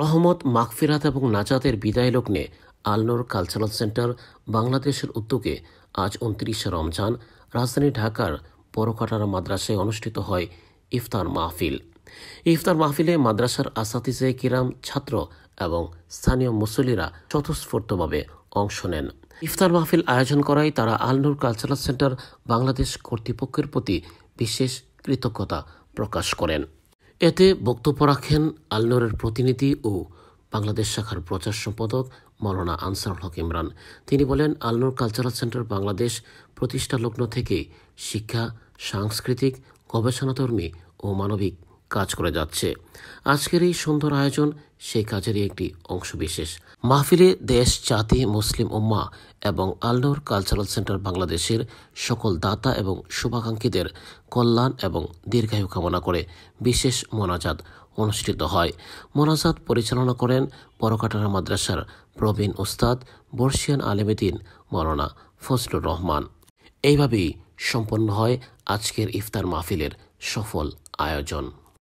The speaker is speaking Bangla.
রহমত, মাগফিরাত এবং নাজাতের বিদায় লগ্নে আলনুর কালচারাল সেন্টার বাংলাদেশের উদ্যোগে আজ ২৯শে রমজান রাজধানী ঢাকার বড়কাটারা মাদ্রাসায় অনুষ্ঠিত হয় ইফতার মাহফিল। ইফতার মাহফিলে মাদ্রাসার আসাতিজে কিরাম, ছাত্র এবং স্থানীয় মুসল্লিরা স্বতঃস্ফূর্তভাবে অংশ নেন। ইফতার মাহফিল আয়োজন করায় তারা আলনুর কালচারাল সেন্টার বাংলাদেশ কর্তৃপক্ষের প্রতি বিশেষ কৃতজ্ঞতা প্রকাশ করেন। এতে বক্তব্য রাখেন আলনুরের প্রতিনিধি ও বাংলাদেশ শাখার প্রচার সম্পাদক মাওলানা আনসারুল হক ইমরান। তিনি বলেন, আলনুর কালচারাল সেন্টার বাংলাদেশ প্রতিষ্ঠা লগ্ন থেকে শিক্ষা, সাংস্কৃতিক, গবেষণাধর্মী ও মানবিক কাজ করে যাচ্ছে। আজকের এই সুন্দর আয়োজন সেই কাজেরই একটি অংশবিশেষ। মাহফিলে দেশ, জাতি, মুসলিম উম্মাহ এবং আলনুর কালচারাল সেন্টার বাংলাদেশের সকল দাতা এবং শুভাকাঙ্ক্ষীদের কল্যাণ এবং দীর্ঘায়ু কামনা করে বিশেষ মোনাজাত অনুষ্ঠিত হয়। মোনাজাত পরিচালনা করেন বড়কাটারা মাদ্রাসার প্রবীণ উস্তাদ বর্ষিয়ান আলেমেদিন মাওলানা ফজলুর রহমান। এইভাবেই সম্পন্ন হয় আজকের ইফতার মাহফিলের সফল আয়োজন।